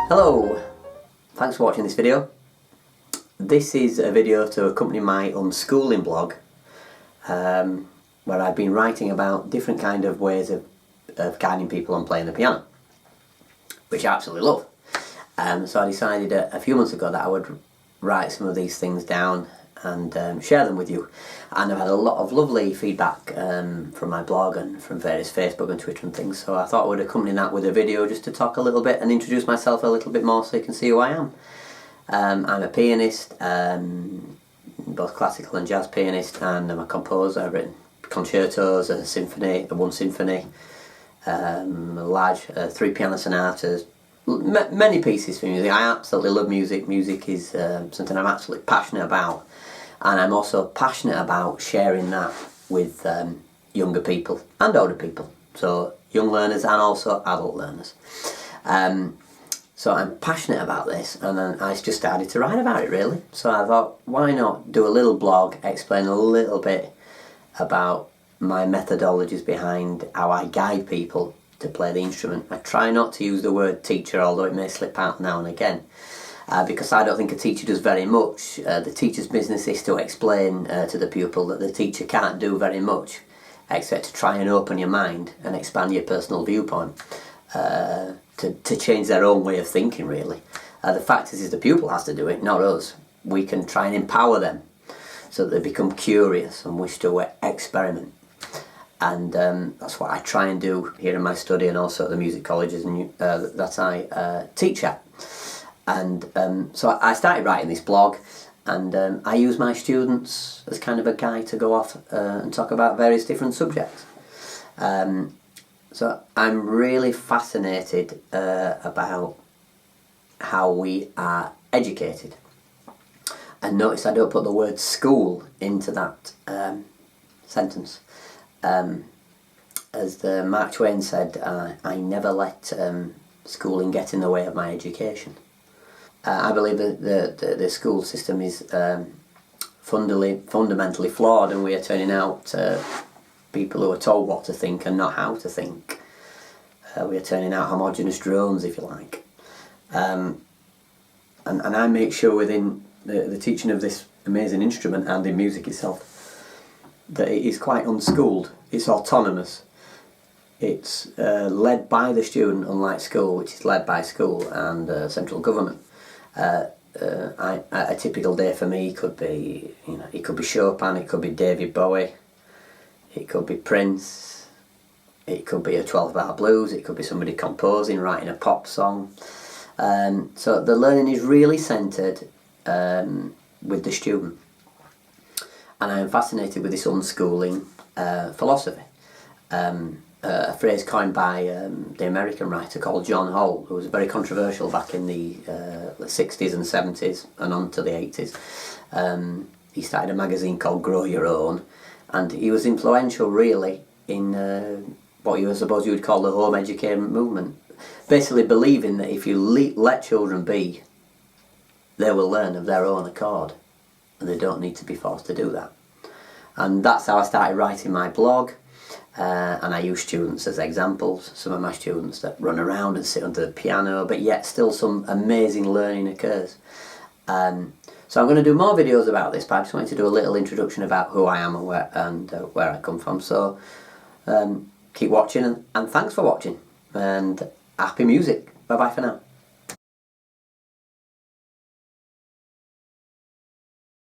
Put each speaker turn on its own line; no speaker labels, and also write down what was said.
Hello, thanks for watching this video. This is a video to accompany my unschooling blog, where I've been writing about different kind of ways of guiding people on playing the piano, which I absolutely love. So I decided a few months ago that I would write some of these things down and share them with you. And I've had a lot of lovely feedback from my blog and from various Facebook and Twitter and things, so I thought I would accompany that with a video just to talk a little bit and introduce myself a little bit more so you can see who I am. I'm a pianist, both classical and jazz pianist, and I'm a composer. I've written concertos, a symphony, one symphony, large 3 piano sonatas, many pieces for music. I absolutely love music. Music is something I'm absolutely passionate about, and I'm also passionate about sharing that with younger people and older people, so young learners and also adult learners. So I'm passionate about this, and then I just started to write about it really. So I thought, why not do a little blog, explain a little bit about my methodologies behind how I guide people to play the instrument. I try not to use the word teacher, although it may slip out now and again, because I don't think a teacher does very much. The teacher's business is to explain to the pupil that the teacher can't do very much except to try and open your mind and expand your personal viewpoint, to change their own way of thinking really. The fact is the pupil has to do it, not us. We can try and empower them so that they become curious and wish to experiment. And that's what I try and do here in my study and also at the music colleges and that I teach at. And so I started writing this blog, and I use my students as kind of a guide to go off and talk about various different subjects. So I'm really fascinated about how we are educated. And notice I don't put the word school into that sentence. As the Mark Twain said, I never let schooling get in the way of my education. I believe that the school system is fundamentally flawed, and we are turning out people who are told what to think and not how to think. We are turning out homogenous drones, if you like. And I make sure within the teaching of this amazing instrument and in music itself that it is quite unschooled. It's autonomous. It's led by the student, unlike school, which is led by school and central government. A typical day for me could be, it could be Chopin, it could be David Bowie, it could be Prince, it could be a 12-bar blues, it could be somebody composing, writing a pop song. So the learning is really centred with the student. And I am fascinated with this unschooling philosophy. A phrase coined by the American writer called John Holt, who was very controversial back in the 60s and 70s and on to the 80s. He started a magazine called Grow Your Own, and he was influential really in what I suppose you would call the home education movement. Basically believing that if you let children be, they will learn of their own accord, and they don't need to be forced to do that. And that's how I started writing my blog. And I use students as examples. Some of my students that run around and sit under the piano, but yet still some amazing learning occurs. So I'm going to do more videos about this, but I just wanted to do a little introduction about who I am and where I come from. So keep watching, and thanks for watching, and happy music. Bye bye for now.